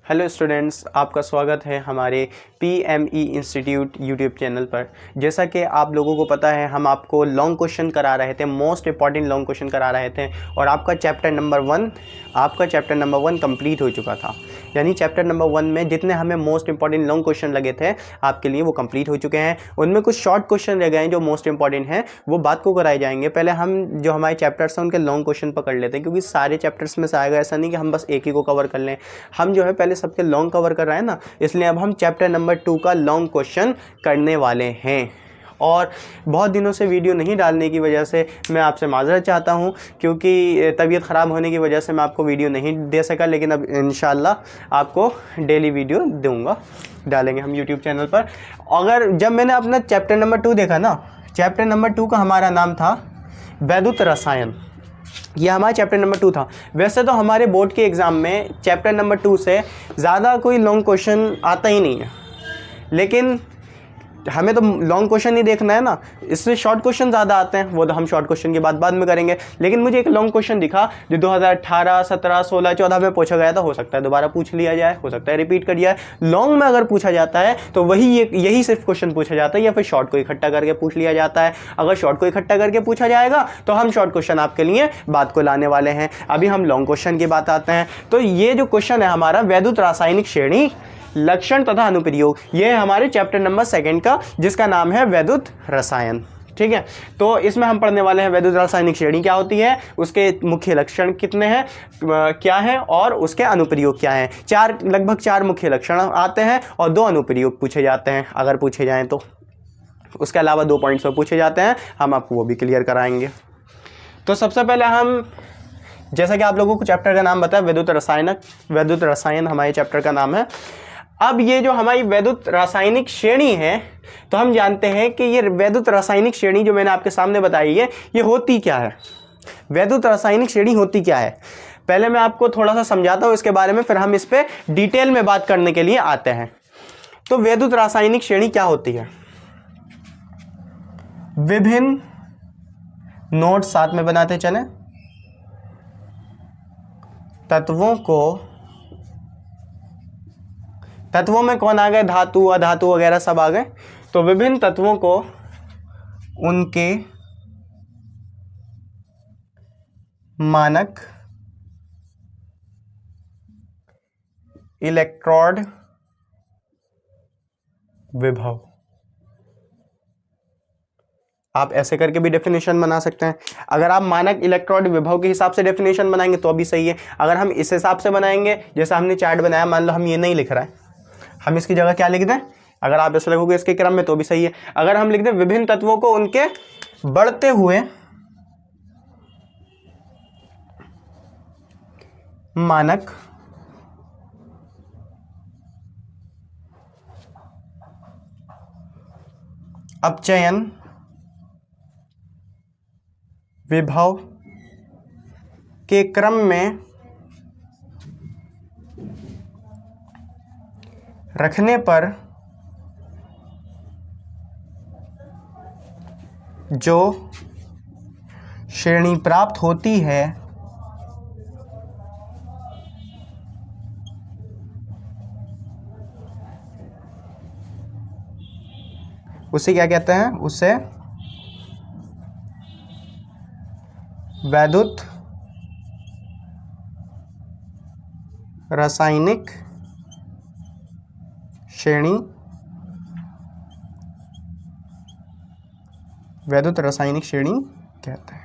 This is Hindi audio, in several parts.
हेलो स्टूडेंट्स, आपका स्वागत है हमारे PME इंस्टीट्यूट यूट्यूब चैनल पर। जैसा कि आप लोगों को पता है, हम आपको लॉन्ग क्वेश्चन करा रहे थे, मोस्ट इंपॉर्टेंट लॉन्ग क्वेश्चन करा रहे थे और आपका चैप्टर नंबर 1 कंप्लीट हो चुका था। यानी चैप्टर नंबर 1 में जितने हमें मोस्ट इंपॉर्टेंट लॉन्ग क्वेश्चन लगे थे आपके लिए वो कंप्लीट हो चुके हैं। उनमें कुछ शॉर्ट क्वेश्चन रह गए हैं जो मोस्ट इंपॉर्टेंट हैं, वो बात को कराए जाएंगे। पहले हम जो हमारे चैप्टर्स हैं उनके लॉन्ग क्वेश्चन पकड़ लेते हैं, क्योंकि सारे चैप्टर्स में से आएगा, ऐसा नहीं कि हम बस एक ही को कवर कर लें। हम जो है पहले सबके लॉन्ग कवर कर रहे हैं ना, इसलिए अब हम चैप्टर नंबर 2 का लॉन्ग क्वेश्चन करने वाले हैं। और बहुत दिनों से वीडियो नहीं डालने की वजह से मैं आपसे माज़रत चाहता हूं, क्योंकि तबीयत ख़राब होने की वजह से मैं आपको वीडियो नहीं दे सका। लेकिन अब इंशाल्लाह आपको डेली वीडियो दूंगा, डालेंगे हम यूट्यूब चैनल पर। अगर जब मैंने अपना चैप्टर नंबर 2 देखा ना, चैप्टर नंबर 2 का हमारा नाम था वैद्युत रसायन। ये हमारा चैप्टर नंबर 2 था। वैसे तो हमारे बोर्ड के एग्ज़ाम में चैप्टर नंबर 2 से ज़्यादा कोई लॉन्ग क्वेश्चन आता ही नहीं है, लेकिन हमें तो लॉन्ग क्वेश्चन ही देखना है ना, इससे शॉर्ट क्वेश्चन ज़्यादा आते हैं। वो तो हम शॉर्ट क्वेश्चन की बात बाद में करेंगे। लेकिन मुझे एक लॉन्ग क्वेश्चन दिखा जो 2018, 17, 16, 14 में पूछा गया था। हो सकता है दोबारा पूछ लिया जाए, हो सकता है रिपीट कर जाए। लॉन्ग में अगर पूछा जाता है तो यही सिर्फ क्वेश्चन पूछा जाता है, या फिर शॉर्ट को इकट्ठा करके पूछ लिया जाता है। अगर शॉर्ट को इकट्ठा करके पूछा जाएगा तो हम शॉर्ट क्वेश्चन आपके लिए बात को लाने वाले हैं। अभी हम लॉन्ग क्वेश्चन की बात आते हैं। तो ये जो क्वेश्चन है हमारा वैद्युत रासायनिक श्रेणी, लक्षण तथा अनुप्रयोग, ये है हमारे चैप्टर नंबर 2 का, जिसका नाम है वैद्युत रसायन। ठीक है, तो इसमें हम पढ़ने वाले हैं वैद्युत रासायनिक श्रेणी क्या होती है, उसके मुख्य लक्षण कितने हैं, क्या है, और उसके अनुप्रयोग क्या हैं। लगभग 4 मुख्य लक्षण आते हैं और 2 अनुप्रयोग पूछे जाते हैं, अगर पूछे जाएं तो। उसके अलावा 2 पॉइंट्स में पूछे जाते हैं, हम आपको वो भी क्लियर कराएंगे। तो सबसे पहले हम, जैसा कि आप लोगों को चैप्टर का नाम बताया वैद्युत रसायन हमारे चैप्टर का नाम है। अब ये जो हमारी वैद्युत रासायनिक श्रेणी है, तो हम जानते हैं कि ये वैद्युत रासायनिक श्रेणी जो मैंने आपके सामने बताई है, ये होती क्या है, वैद्युत रासायनिक श्रेणी होती क्या है। पहले मैं आपको थोड़ा सा समझाता हूं इसके बारे में, फिर हम इस पे डिटेल में बात करने के लिए आते हैं। तो वैद्युत रासायनिक श्रेणी क्या होती है, विभिन्न नोट साथ में बनाते चले, तत्वों में कौन आ गए, धातु, अधातु वगैरह सब आ गए। तो विभिन्न तत्वों को उनके मानक इलेक्ट्रोड विभव, आप ऐसे करके भी डेफिनेशन बना सकते हैं। अगर आप मानक इलेक्ट्रोड विभव के हिसाब से डेफिनेशन बनाएंगे तो भी सही है। अगर हम इस हिसाब से बनाएंगे, जैसा हमने चार्ट बनाया, मान लो हम ये नहीं लिख रहा है, हम इसकी जगह क्या लिख दें, अगर आप ऐसे लिखोगे इसके क्रम में तो भी सही है। अगर हम लिख दें विभिन्न तत्वों को उनके बढ़ते हुए मानक अपचयन विभव के क्रम में रखने पर जो श्रेणी प्राप्त होती है उसे क्या कहते हैं, उसे वैद्युत रासायनिक श्रेणी, वैद्युत रासायनिक श्रेणी कहते हैं,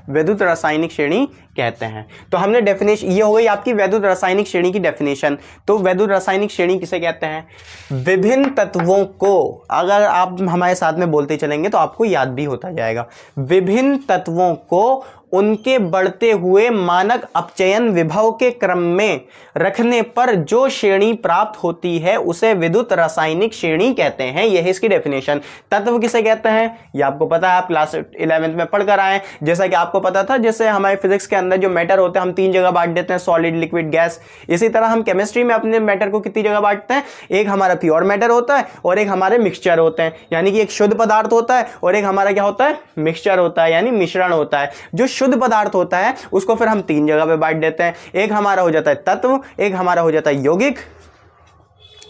वैद्युत रासायनिक श्रेणी कहते हैं। तो हमने डेफिनेशन, ये हो गई आपकी वैद्युत रासायनिक श्रेणी की डेफिनेशन। तो वैद्युत रासायनिक श्रेणी किसे कहते हैं, विभिन्न तत्वों को, अगर आप हमारे साथ में बोलते चलेंगे तो आपको याद भी होता जाएगा, विभिन्न तत्वों को उनके बढ़ते हुए मानक अपचयन विभव के क्रम में रखने पर जो श्रेणी प्राप्त होती है उसे विद्युत रासायनिक श्रेणी कहते हैं। यह है इसकी डेफिनेशन। तत्व किसे कहते हैं ये आपको पता है, आप क्लास 11th में पढ़कर आए। जैसा कि आपको पता था, जैसे हमारे फिजिक्स के अंदर जो मैटर होते हैं हम 3 जगह बांट देते हैं, सॉलिड, लिक्विड, गैस। इसी तरह हम केमिस्ट्री में अपने मैटर को कितनी जगह बांटते हैं, एक हमारा प्योर मैटर होता है और एक हमारे मिक्सचर होते हैं, यानी कि एक शुद्ध पदार्थ होता है और एक हमारा क्या होता है, मिक्सचर होता है, यानी मिश्रण होता है। जो शुद्ध पदार्थ होता है उसको फिर हम 3 जगह पे बांट देते हैं। एक हमारा हो जाता है तत्व, एक हमारा हो जाता है यौगिक,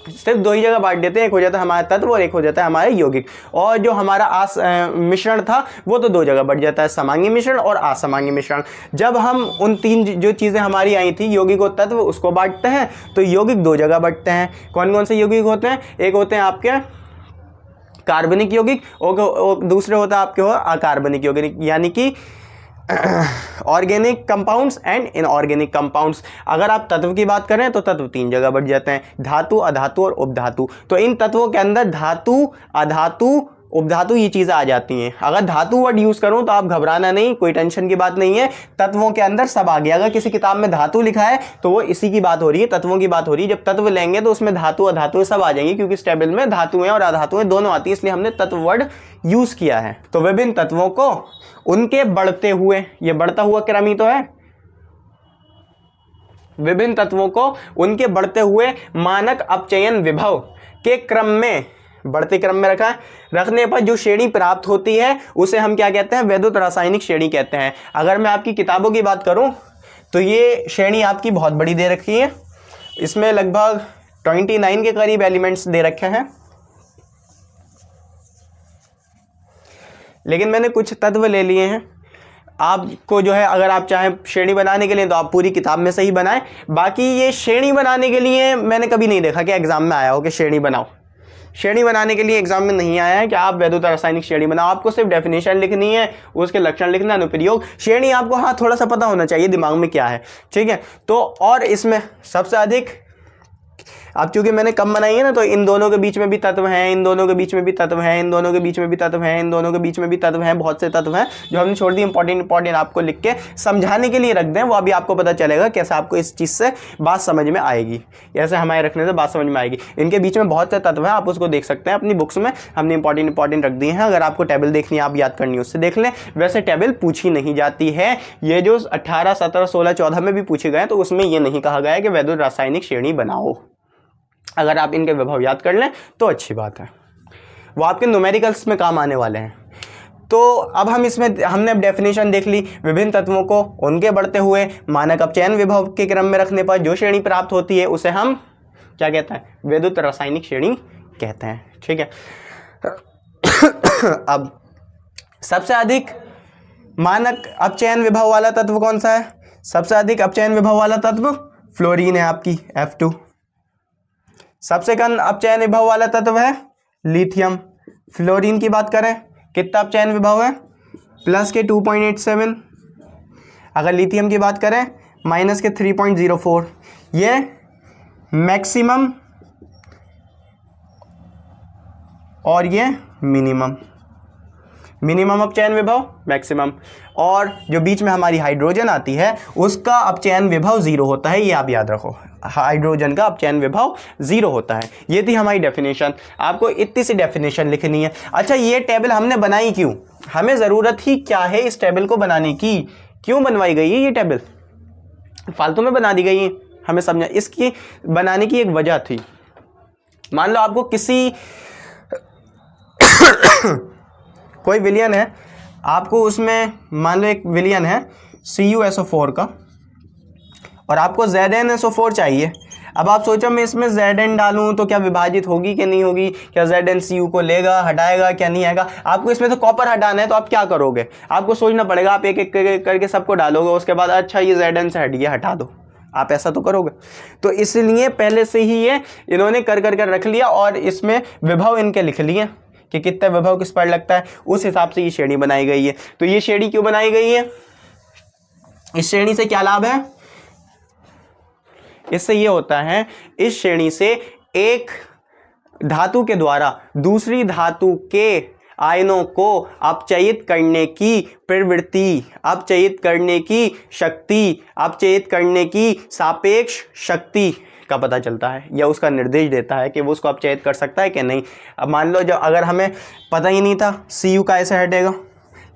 सिर्फ 2 ही जगह बांट देते हैं, एक हो जाता है हमारा तत्व और एक हो जाता है हमारा यौगिक। और जो हमारा मिश्रण था वो तो 2 जगह बढ़ जाता है, समांगी मिश्रण और असमांगी मिश्रण। जब हम उन 3 जो चीज़ें हमारी आई थी यौगिक और तत्व उसको बांटते हैं तो यौगिक 2 जगह बढ़ते हैं। कौन कौन से यौगिक होते हैं? एक होते हैं आपके कार्बनिक यौगिक और दूसरे होता है आपके हो अकार्बनिक यौगिक, यानी कि organic compounds and inorganic compounds. अगर आप तत्व की बात करें तो तत्व 3 जगह बढ़ जाते हैं, धातु, अधातु और उपधातु। तो इन तत्वों के अंदर धातु, अधातु, उपधातु ये चीज़ें आ जाती हैं। अगर धातु वर्ड यूज़ करूं तो आप घबराना नहीं, कोई टेंशन की बात नहीं है, तत्वों के अंदर सब आ गया। अगर किसी किताब में धातु लिखा है तो वो इसी की बात हो रही है, तत्वों की बात हो रही है। जब तत्व लेंगे तो उसमें धातु अधातु सब आ जाएंगी, क्योंकि इस टेबल में धातुएं और अधातुएं दोनों आती है, इसलिए हमने तत्व वर्ड यूज़ किया है। तो विभिन्न तत्वों को उनके बढ़ते हुए, ये बढ़ता हुआ क्रम ही तो है, विभिन्न तत्वों को उनके बढ़ते हुए मानक अपचयन विभव के क्रम में, बढ़ते क्रम में रखने पर जो श्रेणी प्राप्त होती है उसे हम क्या कहते हैं? वैद्युत रासायनिक श्रेणी कहते हैं। अगर मैं आपकी किताबों की बात करूं तो ये श्रेणी आपकी बहुत बड़ी दे रखी है, इसमें लगभग 29 के करीब एलिमेंट्स दे रखे हैं, लेकिन मैंने कुछ तत्व ले लिए हैं। आपको जो है अगर आप चाहें श्रेणी बनाने के लिए तो आप पूरी किताब में से ही बनाएं। बाकी ये श्रेणी बनाने के लिए मैंने कभी नहीं देखा कि एग्जाम में आया हो कि श्रेणी बनाओ। श्रेणी बनाने के लिए एग्जाम में नहीं आया है कि आप वैद्युत रासायनिक श्रेणी बनाओ। आपको सिर्फ डेफिनेशन लिखनी है, उसके लक्षण लिखना, अनुप्रयोग। श्रेणी आपको हाँ थोड़ा सा पता होना चाहिए दिमाग में क्या है, ठीक है। तो और इसमें सबसे अधिक, अब चूंकि मैंने कम बनाई है ना, तो इन दोनों के बीच में भी तत्व हैं, इन दोनों के बीच में भी तत्व हैं, इन दोनों के बीच में भी तत्व हैं, इन दोनों के बीच में भी तत्व हैं, बहुत से तत्व हैं जो हमने छोड़ दी। इंपॉर्टेंट आपको लिख के समझाने के लिए रख दें, वो अभी आपको पता चलेगा कैसे आपको इस चीज़ से बात समझ में आएगी, ऐसे हमारे रखने से बात समझ में आएगी। इनके बीच में बहुत से तत्व हैं, आप उसको देख सकते हैं अपनी बुक्स में, हमने इंपॉर्टेंट रख दिए हैं। अगर आपको टेबल देखनी है, आप याद करनी है, उससे देख लें। वैसे टेबल पूछी नहीं जाती है, ये जो 18, 17, 16, 14 में भी पूछे गए तो उसमें ये नहीं कहा गया है कि वैद्युत रासायनिक श्रेणी बनाओ। अगर आप इनके विभव याद कर लें तो अच्छी बात है, वो आपके न्यूमेरिकल्स में काम आने वाले हैं। तो अब हम इसमें हमने अब डेफिनेशन देख ली। विभिन्न तत्वों को उनके बढ़ते हुए मानक अपचयन विभव के क्रम में रखने पर जो श्रेणी प्राप्त होती है उसे हम क्या कहते हैं? वैद्युत रासायनिक श्रेणी कहते हैं, ठीक है। अब सबसे अधिक मानक अपचयन विभव वाला तत्व कौन सा है? सबसे अधिक अपचयन विभव वाला तत्व फ्लोरीन है, आपकी F2। सबसे कम अपचयन विभव वाला तत्व है लिथियम। फ्लोरीन की बात करें कितना अपचयन विभव है? प्लस के 2.87। अगर लिथियम की बात करें माइनस के 3.04। ये मैक्सिमम और ये मिनिमम अपचयन विभव, मैक्सिमम। और जो बीच में हमारी हाइड्रोजन आती है उसका अपचयन विभव 0 होता है, ये आप याद रखो। हाइड्रोजन का अपचयन विभव 0 होता है। ये थी हमारी डेफिनेशन। आपको इतनी सी डेफिनेशन लिखनी है। अच्छा, ये टेबल हमने बनाई क्यों? हमें ज़रूरत ही क्या है इस टेबल को बनाने की? क्यों बनवाई गई है ये टेबल? फालतू में बना दी गई है, हमें समझा। इसकी बनाने की एक वजह थी। मान लो आपको किसी कोई विलयन है, आपको उसमें मान लो एक विलयन है CuSO4 का, और आपको ZnSO4 चाहिए। अब आप सोचो मैं इसमें Zn डालूं तो क्या विभाजित होगी कि नहीं होगी? क्या Zn Cu को लेगा, हटाएगा, क्या नहीं आएगा? आपको इसमें तो कॉपर हटाना है, तो आप क्या करोगे? आपको सोचना पड़ेगा। आप एक एक करके सबको डालोगे, उसके बाद अच्छा ये Zn से हट गया, हटा दो। आप ऐसा तो करोगे। तो इसलिए पहले से ही ये इन्होंने कर रख लिया और इसमें विभव इनके लिख लिए कि कितना विभव किस पर लगता है, उस हिसाब से ये श्रेणी बनाई गई है। तो ये श्रेणी क्यों बनाई गई है? इस श्रेणी से क्या लाभ है? इससे ये होता है, इस श्रेणी से एक धातु के द्वारा दूसरी धातु के आयनों को अपचयित करने की प्रवृत्ति, अपचयित करने की शक्ति, अपचयित करने की सापेक्ष शक्ति का पता चलता है, या उसका निर्देश देता है कि वो उसको अपचयित कर सकता है कि नहीं। अब मान लो जब अगर हमें पता ही नहीं था Cu का ऐसे हटेगा,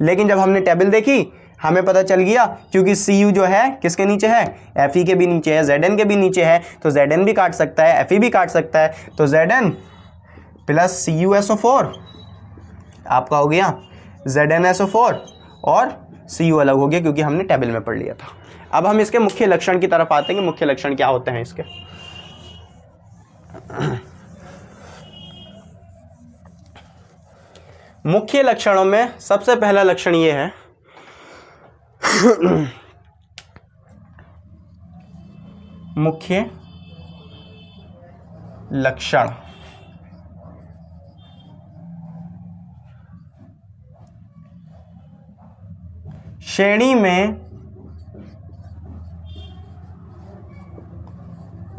लेकिन जब हमने टेबल देखी हमें पता चल गया, क्योंकि Cu जो है किसके नीचे है? Fe के भी नीचे है, Zn के भी नीचे है, तो Zn भी काट सकता है, Fe भी काट सकता है। तो Zn प्लस CuSO4 आपका हो गया ZnSO4 और Cu अलग हो गया क्योंकि हमने टेबल में पढ़ लिया था। अब हम इसके मुख्य लक्षण की तरफ आते हैं कि मुख्य लक्षण क्या होते हैं इसके। मुख्य लक्षणों में सबसे पहला लक्षण ये है मुख्य लक्षण, श्रेणी में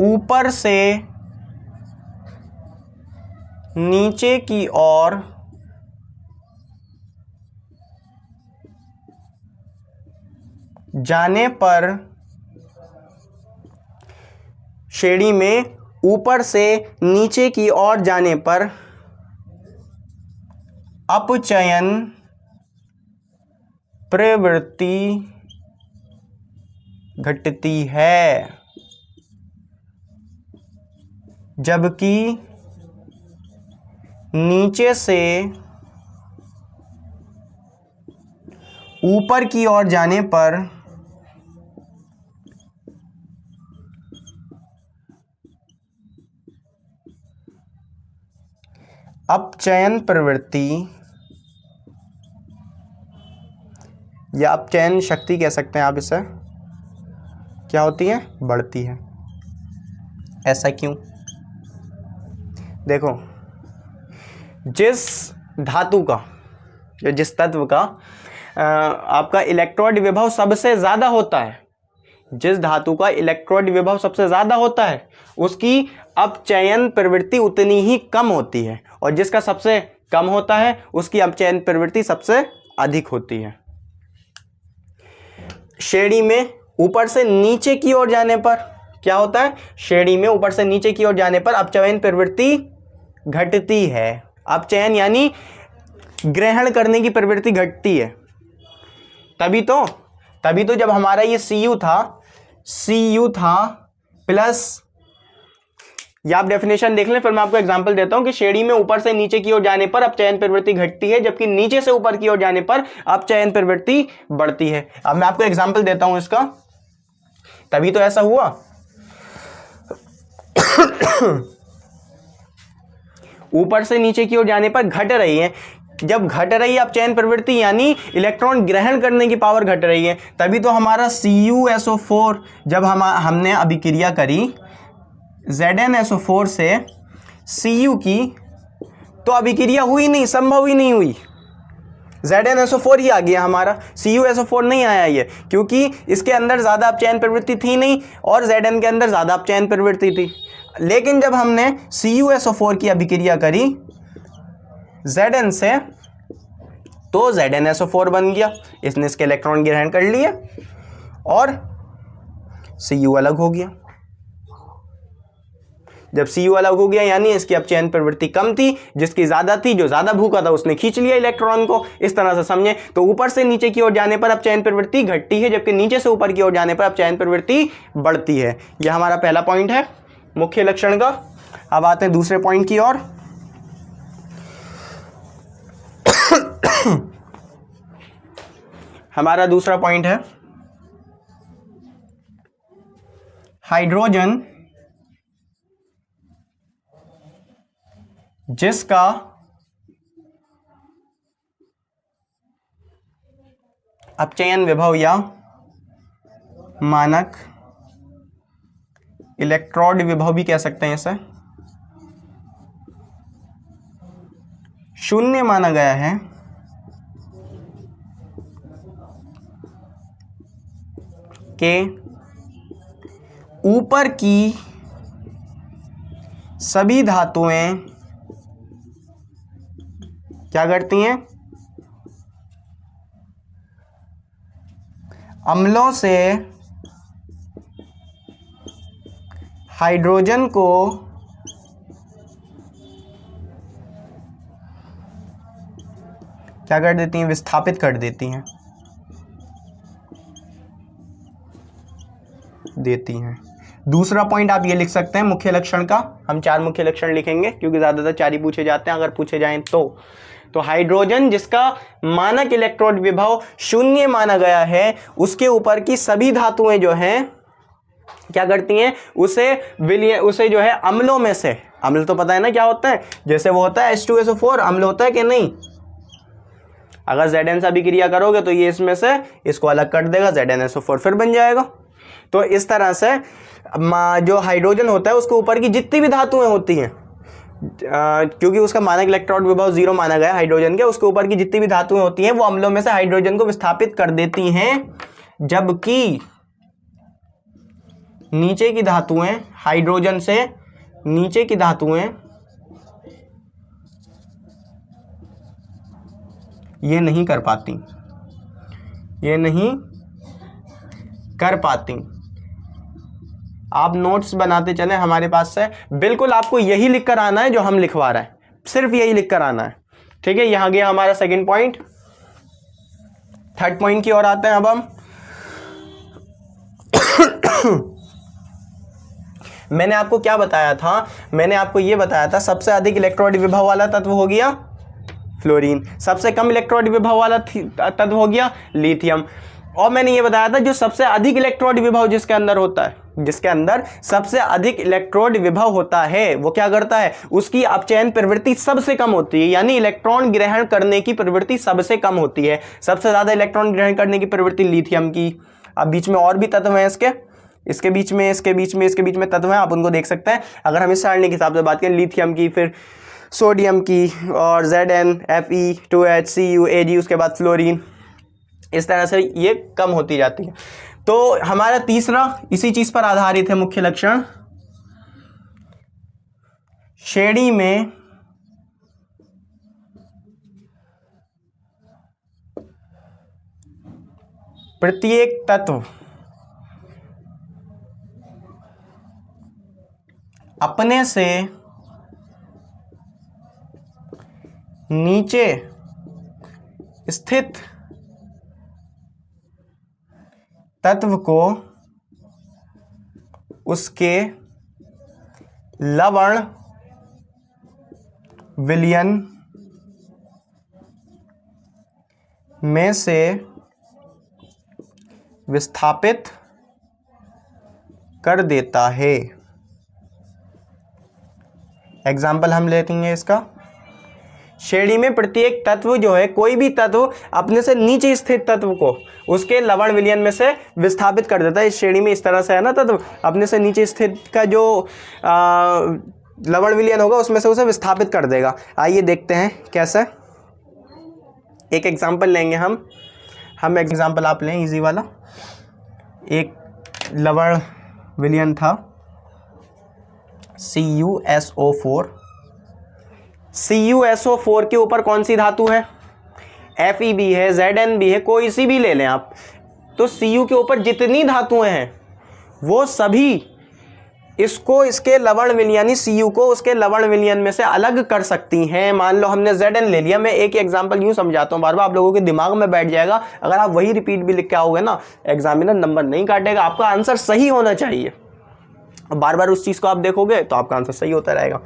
ऊपर से नीचे की ओर जाने पर, श्रेणी में ऊपर से नीचे की ओर जाने पर अपचयन प्रवृत्ति घटती है, जबकि नीचे से ऊपर की ओर जाने पर अपचयन प्रवृत्ति या अपचयन शक्ति कह सकते हैं आप इसे, क्या होती है? बढ़ती है। ऐसा क्यों? देखो, जिस धातु का या जिस तत्व का आपका इलेक्ट्रोड विभव सबसे ज़्यादा होता है, जिस धातु का इलेक्ट्रोड विभव सबसे ज़्यादा होता है उसकी अपचयन प्रवृत्ति उतनी ही कम होती है, और जिसका सबसे कम होता है उसकी अपचयन प्रवृत्ति सबसे अधिक होती है। श्रेणी में ऊपर से नीचे की ओर जाने पर क्या होता है? श्रेणी में ऊपर से नीचे की ओर जाने पर अपचयन प्रवृत्ति घटती है। अपचयन यानी ग्रहण करने की प्रवृत्ति घटती है। तभी तो जब हमारा ये Cu था प्लस, या आप डेफिनेशन देख लें, फिर मैं आपको एग्जांपल देता हूं कि श्रेणी में ऊपर से नीचे की ओर जाने पर अपचयन प्रवृत्ति घटती है, जबकि नीचे से ऊपर की ओर जाने पर अपचयन प्रवृत्ति बढ़ती है। अब मैं आपको एग्जांपल देता हूं इसका, तभी तो ऐसा हुआ। ऊपर से नीचे की ओर जाने पर घट रही है, जब घट रही है अपचयन प्रवृत्ति यानी इलेक्ट्रॉन ग्रहण करने की पावर घट रही है, तभी तो हमारा CuSO4 जब हमने अभिक्रिया करी ZnSO4 से Cu की, तो अभिक्रिया हुई नहीं, संभव ही नहीं हुई। ZnSO4 ही आ गया हमारा, CuSO4 नहीं आया ये, क्योंकि इसके अंदर ज़्यादा अपचयन प्रवृत्ति थी नहीं और Zn के अंदर ज़्यादा अपचयन प्रवृत्ति थी। लेकिन जब हमने CuSO4 की अभिक्रिया करी Zn से, तो ZnSO4 बन गया, इसने इसके इलेक्ट्रॉन ग्रहण कर लिए और Cu अलग हो गया। जब Cu अलग हो गया यानी इसकी अपचयन प्रवृत्ति कम थी, जिसकी ज़्यादा थी, जो ज़्यादा भूखा था उसने खींच लिया इलेक्ट्रॉन को। इस तरह से समझें तो ऊपर से नीचे की ओर जाने पर अपचयन प्रवृत्ति घटती है, जबकि नीचे से ऊपर की ओर जाने पर अपचयन प्रवृत्ति बढ़ती है। यह हमारा पहला पॉइंट है मुख्य लक्षण का। अब आते हैं दूसरे पॉइंट की ओर। हमारा दूसरा पॉइंट है हाइड्रोजन जिसका अपचयन विभव या मानक इलेक्ट्रोड विभव भी कह सकते हैं इसे, शून्य माना गया है, के ऊपर की सभी धातुएं क्या करती हैं? अम्लों से हाइड्रोजन को क्या कर देती हैं? विस्थापित कर देती हैं, देती हैं। दूसरा पॉइंट आप ये लिख सकते हैं मुख्य लक्षण का। हम 4 मुख्य लक्षण लिखेंगे क्योंकि ज़्यादातर 4 ही पूछे जाते हैं, अगर पूछे जाएं तो। तो हाइड्रोजन जिसका मानक इलेक्ट्रॉन विभव 0 माना गया है, उसके ऊपर की सभी धातुएं जो हैं क्या करती हैं, उसे जो है अम्लों में से, अम्ल तो पता है ना क्या होता है, जैसे वो होता है H2SO4 अम्ल होता है कि नहीं, अगर Zn से अभिक्रिया करोगे तो ये इसमें से इसको अलग कर देगा, ZnSO4 फिर बन जाएगा। तो इस तरह से जो हाइड्रोजन होता है उसके ऊपर की जितनी भी धातुएं होती हैं, क्योंकि उसका मानक इलेक्ट्रॉन विभव 0 माना गया हाइड्रोजन के, उसके ऊपर की जितनी भी धातुएं होती हैं वो अम्लों में से हाइड्रोजन को विस्थापित कर देती हैं, जबकि नीचे की धातुएं, हाइड्रोजन से नीचे की धातुएं ये नहीं कर पाती, ये नहीं कर पाती। आप नोट्स बनाते चले हमारे पास से, बिल्कुल आपको यही लिख कर आना है जो हम लिखवा रहे हैं, सिर्फ यही लिख कर आना है, ठीक है। यहां गया हमारा सेकंड पॉइंट। थर्ड पॉइंट की ओर आते हैं अब हम। मैंने आपको क्या बताया था, मैंने आपको यह बताया था सबसे अधिक इलेक्ट्रॉन विभव वाला तत्व हो गया फ्लोरीन, सबसे कम इलेक्ट्रॉन विभव वाला तत्व हो गया लिथियम, और मैंने ये बताया था जो सबसे अधिक इलेक्ट्रॉन विभव जिसके अंदर होता है, जिसके अंदर सबसे अधिक इलेक्ट्रॉन विभव होता है, वो क्या करता है, उसकी अपचयन प्रवृत्ति सबसे कम होती है, यानी इलेक्ट्रॉन ग्रहण करने की प्रवृत्ति सबसे कम होती है। सबसे ज्यादा इलेक्ट्रॉन ग्रहण करने की प्रवृत्ति लिथियम की। अब बीच में और भी तत्व हैं इसके बीच में तत्व हैं, आप उनको देख सकते हैं। अगर हम इस सारणी के हिसाब से बात करें, लिथियम की, फिर सोडियम की, और Zn, Fe, 2H, Cu, Ag, उसके बाद फ्लोरीन, इस तरह से ये कम होती जाती है। तो हमारा तीसरा इसी चीज पर आधारित है मुख्य लक्षण, श्रेणी में प्रत्येक तत्व अपने से नीचे स्थित तत्व को उसके लवण विलयन में से विस्थापित कर देता है। एग्जाम्पल हम लेंगे इसका। श्रेणी में प्रत्येक तत्व जो है, कोई भी तत्व अपने से नीचे स्थित तत्व को उसके लवण विलयन में से विस्थापित कर देता है। इस श्रेणी में इस तरह से है ना, तत्व अपने से नीचे स्थित का जो लवण विलयन होगा उसमें से उसे विस्थापित कर देगा। आइए देखते हैं कैसे। एक एग्जाम्पल लेंगे हम एग्जाम्पल आप लें इजी वाला। एक लवण विलयन था CuSO4। CuSO4 के ऊपर कौन सी धातु है, Fe भी है, Zn भी है, कोई सी भी ले लें आप। तो Cu के ऊपर जितनी धातुएं हैं वो सभी इसको इसके लवण विलयन, यानी Cu को उसके लवण विलयन में से अलग कर सकती हैं। मान लो हमने Zn ले लिया, मैं एक एग्जांपल यूं समझाता हूं, बार बार आप लोगों के दिमाग में बैठ जाएगा। अगर आप वही रिपीट भी लिख के आओगे ना, एग्जामिनर नंबर नहीं काटेगा, आपका आंसर सही होना चाहिए। बार बार उस चीज को आप देखोगे तो आपका आंसर सही होता रहेगा।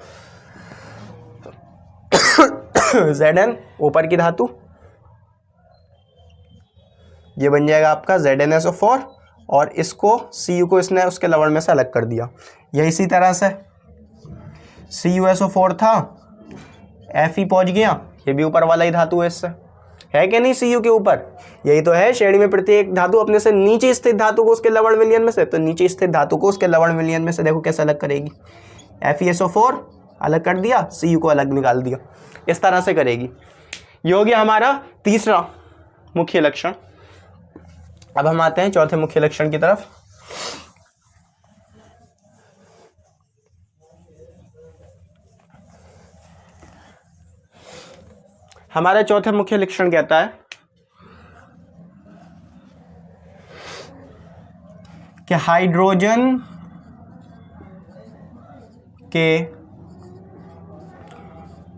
Zn ऊपर की धातु, ये बन जाएगा आपका ZnSO4, और इसको Cu को इसने उसके लवण में से अलग कर दिया। यह इसी तरह से CuSO4 था, Fe पहुंच गया, ये भी ऊपर वाला ही धातु है, इससे है कि नहीं Cu के ऊपर। यही तो है, श्रेणी में प्रत्येक धातु अपने से नीचे स्थित धातु को उसके लवण विलयन में से, तो नीचे स्थित धातु को उसके लवण विलयन में से देखो कैसे अलग करेगी। FeSO4 अलग कर दिया, Cu को अलग निकाल दिया, इस तरह से करेगी। ये हो गया हमारा तीसरा मुख्य लक्षण। अब हम आते हैं चौथे मुख्य लक्षण की तरफ। हमारा चौथे मुख्य लक्षण कहता है कि हाइड्रोजन के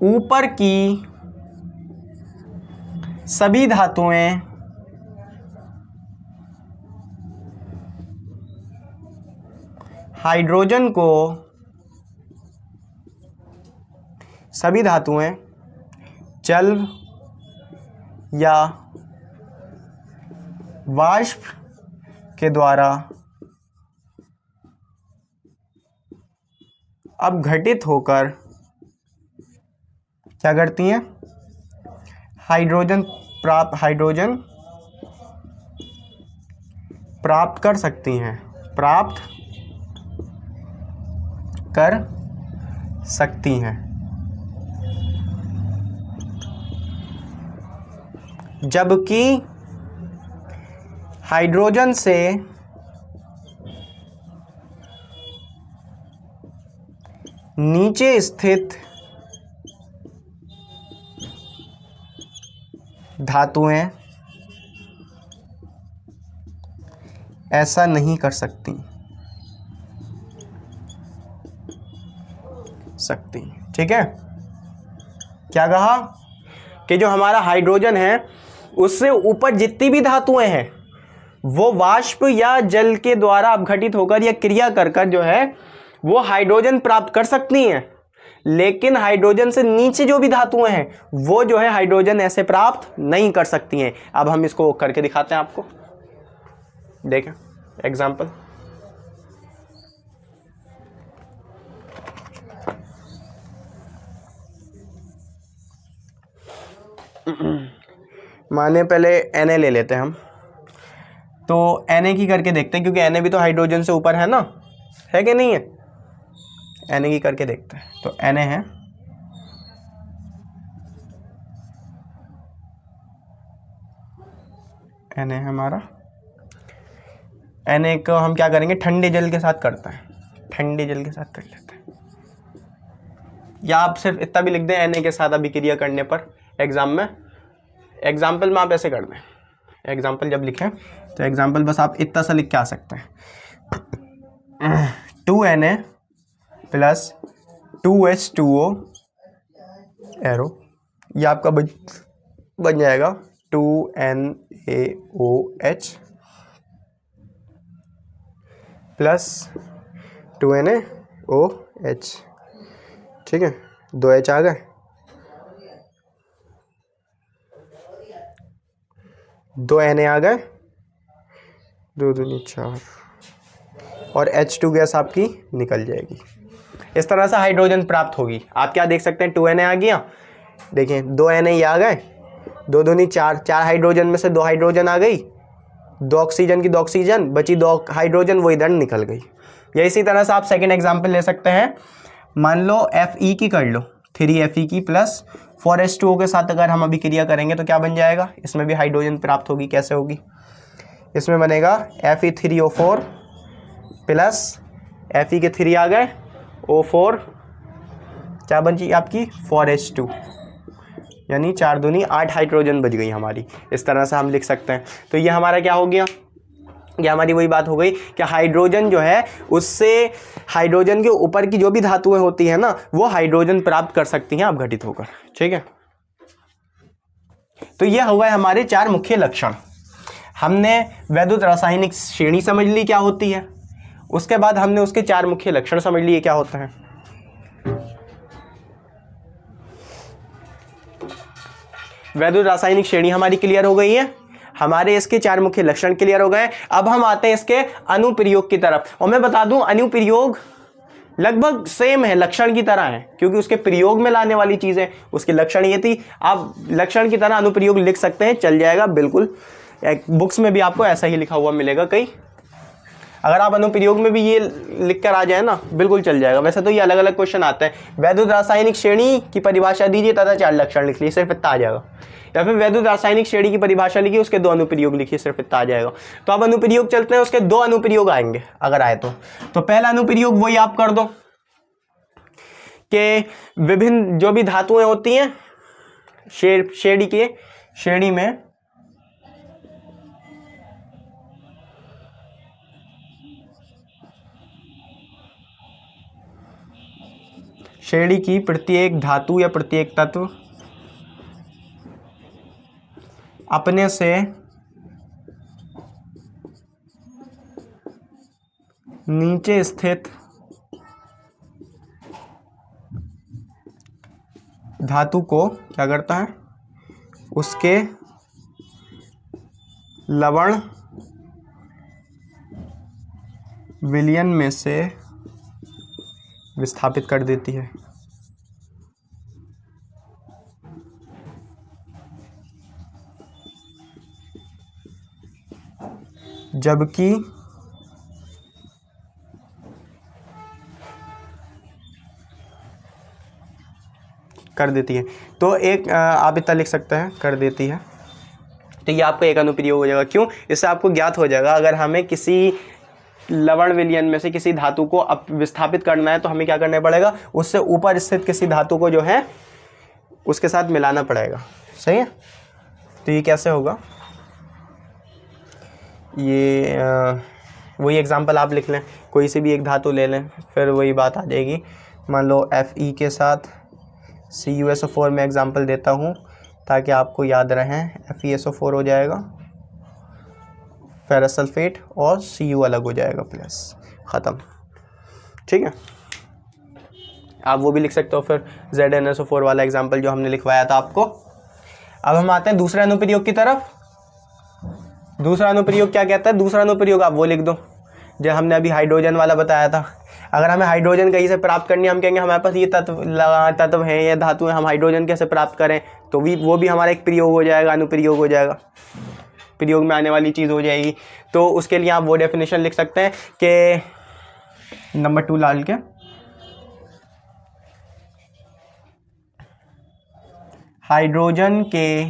ऊपर की सभी धातुएं हाइड्रोजन को, सभी धातुएं जल या वाष्प के द्वारा अपघटित होकर क्या करती हैं, हाइड्रोजन प्राप्त कर सकती हैं, प्राप्त कर सकती हैं। जबकि हाइड्रोजन से नीचे स्थित धातुएं ऐसा नहीं कर सकती। ठीक है, क्या कहा कि जो हमारा हाइड्रोजन है उससे ऊपर जितनी भी धातुएं हैं वो वाष्प या जल के द्वारा अपघटित होकर या क्रिया कर कर जो है वो हाइड्रोजन प्राप्त कर सकती हैं, लेकिन हाइड्रोजन से नीचे जो भी धातुएं हैं वो जो है हाइड्रोजन ऐसे प्राप्त नहीं कर सकती हैं। अब हम इसको करके दिखाते हैं आपको, देखें एग्जाम्पल। माने पहले Na ले लेते हैं हम, तो Na की करके देखते हैं क्योंकि Na भी तो हाइड्रोजन से ऊपर है ना, है कि नहीं है। Na की करके देखते हैं, तो Na है, Na है हमारा। Na को हम क्या करेंगे, ठंडे जल के साथ करते हैं, ठंडे जल के साथ कर लेते हैं, या आप सिर्फ इतना भी लिख दें Na के साथ अभिक्रिया करने पर एग्जाम में, एग्जाम्पल में आप ऐसे कर दें। एग्जाम्पल जब लिखें तो एग्जाम्पल बस आप इतना सा लिख के आ सकते हैं, 2Na प्लस 2H2O एरो, ये आपका बन जाएगा 2NaOH प्लस 2NaOH। ठीक है, 2H आ गए, 2 Na आ गए, 2 दूनी 4 और H2 गैस आपकी निकल जाएगी। इस तरह से हाइड्रोजन प्राप्त होगी। आप क्या देख सकते हैं, 2 Na आ गया, देखिए 2 Na ये आ गए, 2 दूनी 4, 4 हाइड्रोजन में से 2 हाइड्रोजन आ गई, 2 ऑक्सीजन की 2 ऑक्सीजन बची, 2 हाइड्रोजन वो इधर निकल गई। या इसी तरह से आप सेकेंड एग्जाम्पल ले सकते हैं, मान लो Fe की कर लो, 3Fe की प्लस 4H2O के साथ अगर हम अभिक्रिया करेंगे तो क्या बन जाएगा, इसमें भी हाइड्रोजन प्राप्त होगी। कैसे होगी, इसमें बनेगा Fe3O4 प्लस Fe के 3 आ गए, O4 क्या बची आपकी 4H2, यानी 4 दूनी 8 हाइड्रोजन बच गई हमारी। इस तरह से हम लिख सकते हैं। तो ये हमारा क्या हो गया, ये हमारी वही बात हो गई कि हाइड्रोजन जो है उससे हाइड्रोजन के ऊपर की जो भी धातुएं होती हैं ना वो हाइड्रोजन प्राप्त कर सकती हैं अपघटित होकर। ठीक है, तो ये हुआ है हमारे 4 मुख्य लक्षण। हमने वैद्युत रासायनिक श्रेणी समझ ली क्या होती है, उसके बाद हमने उसके 4 मुख्य लक्षण समझ लिए क्या होते हैं। वैद्युत रासायनिक श्रेणी हमारी क्लियर हो गई है, हमारे इसके 4 मुख्य लक्षण क्लियर हो गए। अब हम आते हैं इसके अनुप्रयोग की तरफ, और मैं बता दूं अनुप्रयोग लगभग सेम है, लक्षण की तरह है, क्योंकि उसके प्रयोग में लाने वाली चीजें उसके लक्षण ये थी। आप लक्षण की तरह अनुप्रयोग लिख सकते हैं, चल जाएगा बिल्कुल। बुक्स में भी आपको ऐसा ही लिखा हुआ मिलेगा कहीं, अगर आप अनुप्रयोग में भी ये लिख कर आ जाए ना बिल्कुल चल जाएगा। वैसे तो ये अलग अलग क्वेश्चन आते हैं, वैद्युत रासायनिक श्रेणी की परिभाषा दीजिए तथा 4 लक्षण लिख लीजिए, सिर्फ इतना आ जाएगा। या फिर वैद्युत रासायनिक श्रेणी की परिभाषा लिखिए, उसके 2 अनुप्रयोग लिखिए, सिर्फ इतना आ जाएगा। तो अब अनुप्रयोग चलते हैं, उसके 2 अनुप्रयोग आएंगे अगर आए तो पहला अनुप्रयोग वही आप कर दो कि विभिन्न जो भी धातुएं होती हैं श्रेणी में श्रेणी की प्रत्येक धातु या प्रत्येक तत्व अपने से नीचे स्थित धातु को क्या करता है, उसके लवण विलयन में से विस्थापित कर देती है। जबकि कर देती है, तो एक आप इतना लिख सकते हैं, कर देती है। तो ये आपका एक अनुप्रयोग हो जाएगा। क्यों? इससे आपको ज्ञात हो जाएगा अगर हमें किसी लवण विलयन में से किसी धातु को विस्थापित करना है तो हमें क्या करना पड़ेगा, उससे ऊपर स्थित किसी धातु को जो है उसके साथ मिलाना पड़ेगा। सही है? तो ये कैसे होगा, ये वही एग्जांपल आप लिख लें, कोई सी भी एक धातु ले लें, फिर वही बात आ जाएगी। मान लो Fe के साथ CuSO4 में एग्जांपल देता हूँ ताकि आपको याद रहें। FeSO4 हो जाएगा, फेरस सल्फेट और Cu अलग हो जाएगा प्लस, ख़त्म। ठीक है, आप वो भी लिख सकते हो फिर ZnSO4 वाला एग्जांपल जो हमने लिखवाया था आपको। अब हम आते हैं दूसरे अनुप्रयोग की तरफ। दूसरा अनुप्रयोग क्या कहता है? दूसरा अनुप्रयोग आप वो लिख दो जो हमने अभी हाइड्रोजन वाला बताया था। अगर हमें हाइड्रोजन कहीं से प्राप्त करनी है, हम कहेंगे हमारे पास ये तत्व हैं, ये धातु हैं, हम हाइड्रोजन कैसे प्राप्त करें, तो वो भी हमारा एक प्रयोग हो जाएगा, अनुप्रयोग हो जाएगा, प्रयोग में आने वाली चीज़ हो जाएगी। तो उसके लिए आप वो डेफिनेशन लिख सकते हैं कि नंबर 2 डाल के हाइड्रोजन के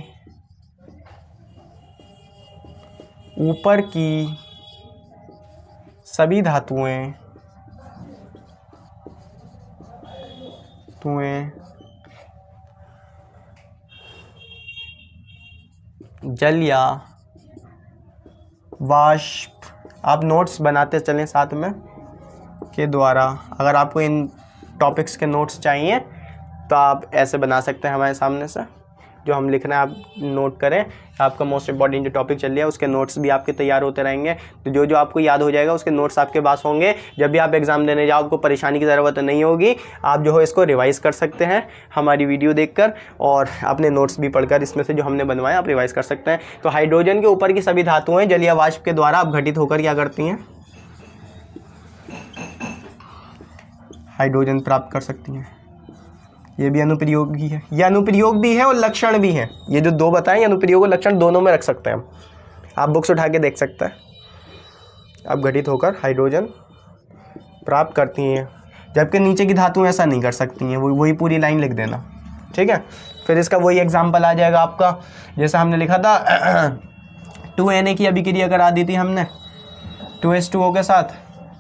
ऊपर की सभी धातुएं जल या वाष्प, आप नोट्स बनाते चलें साथ में के द्वारा। अगर आपको इन टॉपिक्स के नोट्स चाहिए तो आप ऐसे बना सकते हैं हमारे सामने से, जो हम लिख रहे हैं आप नोट करें। आपका मोस्ट इंपॉर्टेंट जो टॉपिक चल रहा है उसके नोट्स भी आपके तैयार होते रहेंगे, तो जो जो आपको याद हो जाएगा उसके नोट्स आपके पास होंगे। जब भी आप एग्ज़ाम देने जाओ आपको परेशानी की ज़रूरत नहीं होगी, आप जो है इसको रिवाइज़ कर सकते हैं हमारी वीडियो देखकर, और अपने नोट्स भी पढ़कर इसमें से जो हमने बनवाया आप रिवाइज़ कर सकते हैं। तो हाइड्रोजन के ऊपर की सभी धातुएँ जलीय वाष्प के द्वारा आप घटित होकर क्या करती हैं, हाइड्रोजन प्राप्त कर सकती हैं। ये भी अनुप्रयोग भी है, ये अनुप्रयोग भी है और लक्षण भी है। ये जो दो बताएं, अनुप्रयोग और लक्षण दोनों में रख सकते हैं हम, आप बुक्स उठा के देख सकते हैं। अब घटित होकर हाइड्रोजन प्राप्त करती हैं, जबकि नीचे की धातुएं ऐसा नहीं कर सकती हैं। वही पूरी लाइन लिख देना, ठीक है। फिर इसका वही एग्जाम्पल आ जाएगा आपका, जैसा हमने लिखा था 2Na की अभिक्रिया करा दी थी हमने 2H2O के साथ,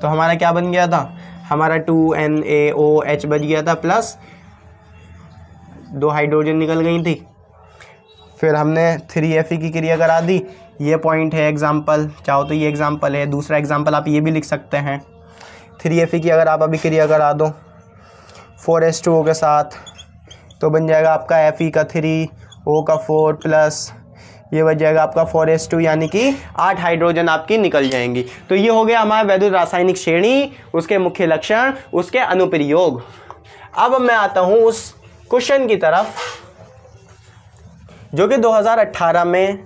तो हमारा क्या बन गया था, हमारा 2NaOH बच गया था, प्लस 2 हाइड्रोजन निकल गई थी। फिर हमने 3Fe की क्रिया करा दी। ये पॉइंट है एग्जाम्पल, चाहो तो ये एग्जाम्पल है। दूसरा एग्जाम्पल आप ये भी लिख सकते हैं, 3Fe की अगर आप अभी क्रिया करा दो 4H2O के साथ तो बन जाएगा आपका Fe का 3, O का 4 प्लस ये बच जाएगा आपका 4H2, यानी कि 8 हाइड्रोजन आपकी निकल जाएंगी। तो ये हो गया हमारा वैद्युत रासायनिक श्रेणी, उसके मुख्य लक्षण, उसके अनुप्रयोग। अब मैं आता हूँ उस क्वेश्चन की तरफ जो कि 2018 में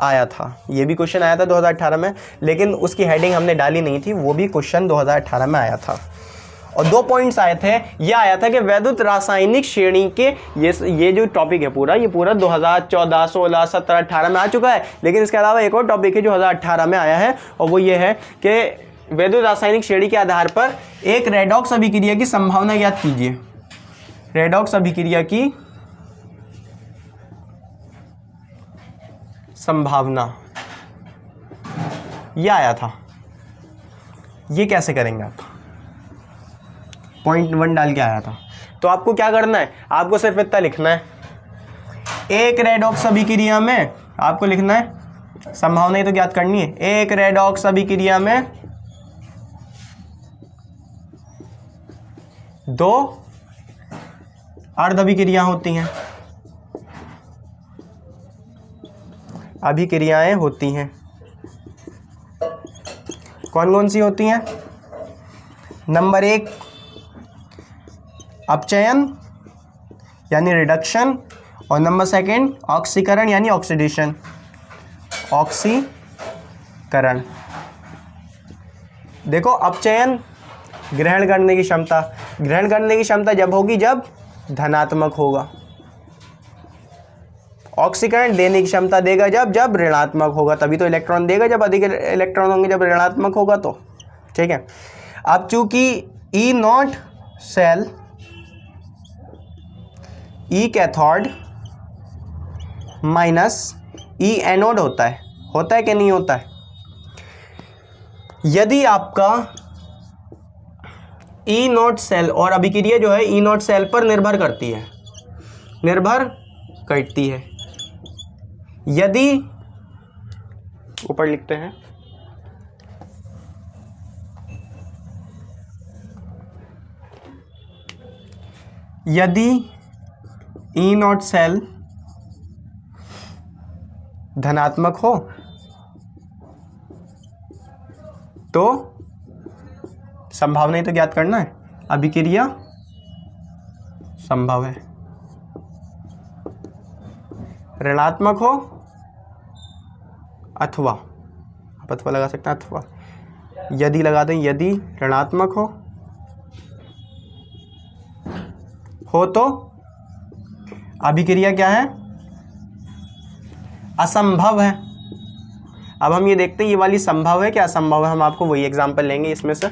आया था। ये भी क्वेश्चन आया था 2018 में, लेकिन उसकी हेडिंग हमने डाली नहीं थी, वो भी क्वेश्चन 2018 में आया था। और 2 पॉइंट्स आए थे। ये आया था कि वैद्युत रासायनिक श्रेणी के ये जो टॉपिक है ये पूरा 2014, 16, 17, 18 में आ चुका है। लेकिन इसके अलावा एक और टॉपिक है जो 2018 में आया है, और वो ये है कि वैद्युत रासायनिक श्रेणी के आधार पर एक रेडॉक्स अभिक्रिया की संभावना ज्ञात कीजिए। रेडॉक्स अभिक्रिया की संभावना, यह आया था। ये कैसे करेंगे आप, पॉइंट 1 डाल के आया था। तो आपको क्या करना है, आपको सिर्फ इतना लिखना है, एक रेडॉक्स अभिक्रिया में आपको लिखना है, संभावना ही तो ज्ञात करनी है। एक रेडॉक्स अभिक्रिया में 2 अर्ध अभिक्रिया होती हैं, अभिक्रियाएं होती हैं। कौन कौन सी होती हैं? नंबर 1 अपचयन यानी रिडक्शन, और नंबर सेकंड ऑक्सीकरण यानी ऑक्सीडेशन, ऑक्सीकरण। देखो अपचयन ग्रहण करने की क्षमता, ग्रहण करने की क्षमता जब होगी जब धनात्मक होगा। ऑक्सीकरण देने की क्षमता देगा जब ऋणात्मक होगा, तभी तो इलेक्ट्रॉन देगा, जब अधिक इलेक्ट्रॉन होंगे जब ऋणात्मक होगा तो। ठीक है, अब चूंकि E naught cell, E cathode minus E anode होता है कि नहीं होता है। यदि आपका ई नॉट सेल, और अभिक्रिया जो है ई नॉट सेल पर निर्भर करती है, यदि ऊपर लिखते हैं, यदि ई नॉट सेल धनात्मक हो तो संभावना ही तो ज्ञात करना है, अभिक्रिया संभव है। ऋणात्मक हो अथवा, आप अथवा लगा सकते हैं, अथवा यदि लगा दें, यदि ऋणात्मक हो तो अभिक्रिया क्या है, असंभव है। अब हम ये देखते हैं ये वाली संभव है क्या असंभव है, हम आपको वही एग्जांपल लेंगे इसमें से,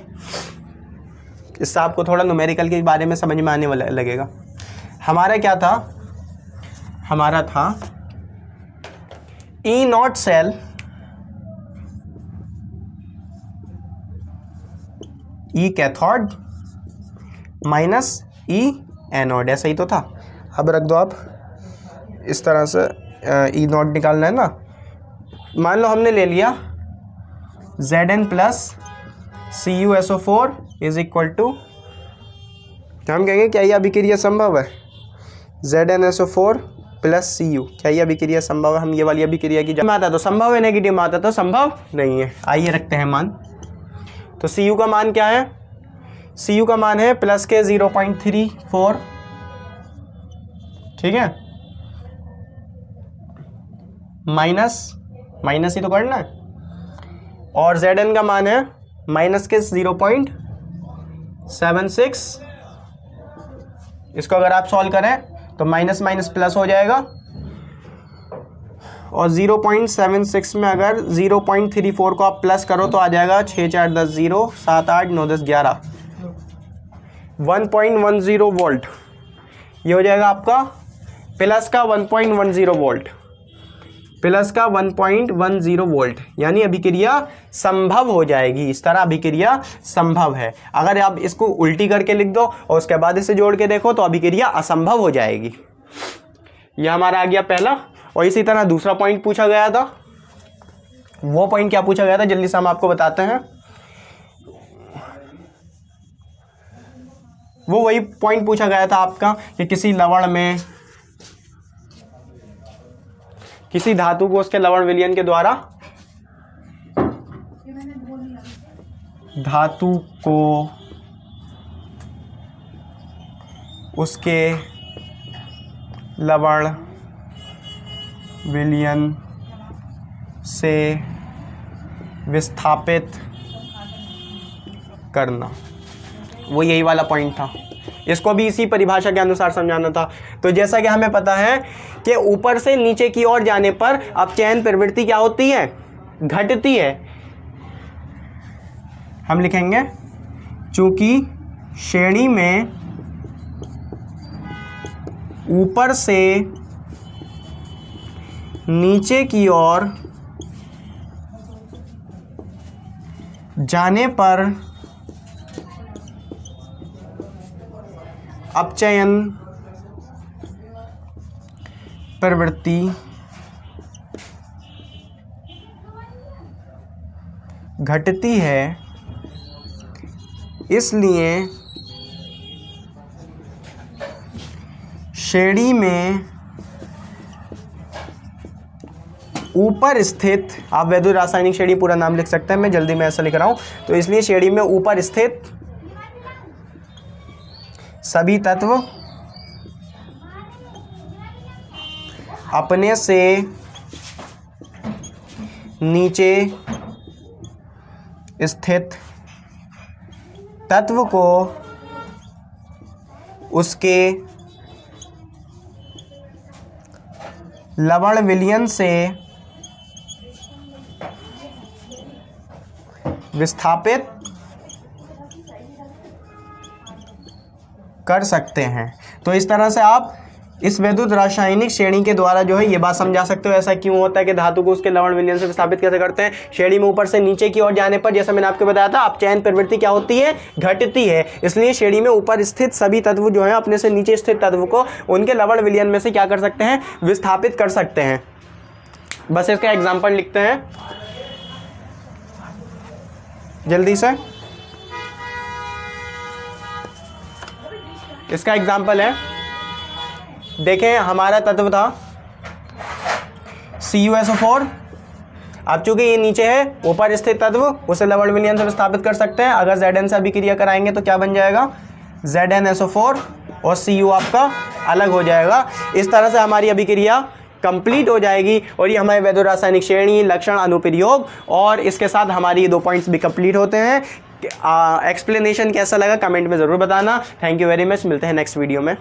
इससे आपको थोड़ा न्यूमेरिकल के बारे में समझ में आने वाला लगेगा। हमारा क्या था, हमारा था E naught cell, E cathode minus E anode, ऐसा ही तो था। अब रख दो आप इस तरह से, ई नॉट निकालना है ना, मान लो हमने ले लिया Zn plus CuSO4 is equal to, हम कहेंगे क्या यह अभिक्रिया संभव है, ZnSO4 प्लस Cu, क्या यह अभिक्रिया संभव है। हम ये वाली अभिक्रिया की जब आता तो संभव है, नेगेटिव में आता तो संभव नहीं है। आइए रखते हैं मान, तो Cu का मान क्या है, Cu का मान है प्लस के 0.34, ठीक है, माइनस ही तो करना है, और Zn का मान है माइनस के 0.76, इसको अगर आप सॉल्व करें तो माइनस माइनस प्लस हो जाएगा, और 0.76 में अगर 0.34 को आप प्लस करो तो आ जाएगा 6 4 10 0 7 8 9 10 11 1.10 वोल्ट। ये हो जाएगा आपका प्लस का 1.10 वोल्ट, प्लस का 1.10 वोल्ट, यानी अभिक्रिया संभव हो जाएगी। इस तरह अभिक्रिया संभव है। अगर आप इसको उल्टी करके लिख दो और उसके बाद इसे जोड़ के देखो तो अभिक्रिया असंभव हो जाएगी। यह हमारा आ गया पहला। और इसी तरह दूसरा पॉइंट पूछा गया था, वो पॉइंट क्या पूछा गया था जल्दी से हम आपको बताते हैं। वो वही पॉइंट पूछा गया था आपका कि किसी लवण में, किसी धातु को उसके लवण विलयन के द्वारा, धातु को उसके लवण विलयन से विस्थापित करना, वो यही वाला पॉइंट था। इसको भी इसी परिभाषा के अनुसार समझाना था। तो जैसा कि हमें पता है कि ऊपर से नीचे की ओर जाने पर अपचयन प्रवृत्ति क्या होती है, घटती है। हम लिखेंगे चूंकि श्रेणी में ऊपर से नीचे की ओर जाने पर अपचयन प्रवृत्ति घटती है, इसलिए श्रेणी में ऊपर स्थित, आप वैद्युत रासायनिक श्रेणी पूरा नाम लिख सकते हैं, मैं जल्दी में ऐसा लिख रहा हूं, तो इसलिए श्रेणी में ऊपर स्थित सभी तत्व अपने से नीचे स्थित तत्व को उसके लवण विलयन से विस्थापित कर सकते हैं। तो इस तरह से आप इस वैद्युत रासायनिक श्रेणी के द्वारा जो है ये बात समझा सकते हो ऐसा क्यों होता है कि धातु को उसके लवण विलयन से विस्थापित कैसे करते हैं। श्रेणी में ऊपर से नीचे की ओर जाने पर जैसा मैंने आपको बताया था अपचयन प्रवृत्ति क्या होती है, घटती है। इसलिए श्रेणी में ऊपर स्थित सभी तत्व जो है अपने से नीचे स्थित तत्व को उनके लवण विलयन में से क्या कर सकते हैं, विस्थापित कर सकते हैं। बस इसका एग्जाम्पल लिखते हैं जल्दी से। इसका एग्जाम्पल है, देखें हमारा तत्व था CuSO4। अब चूंकि ये नीचे है, ऊपर स्थित तत्व उसे लवण विलयन से विस्थापित कर सकते हैं। अगर Zn से अभिक्रिया कराएंगे तो क्या बन जाएगा, ZnSO4 और Cu आपका अलग हो जाएगा। इस तरह से हमारी अभिक्रिया कंप्लीट हो जाएगी और ये हमारे वैद्युत रासायनिक श्रेणी, लक्षण, अनुप्रयोग और इसके साथ हमारी ये 2 पॉइंट्स भी कंप्लीट होते हैं। एक्सप्लेनेशन कैसा लगा कमेंट में ज़रूर बताना। थैंक यू वेरी मच, मिलते हैं नेक्स्ट वीडियो में।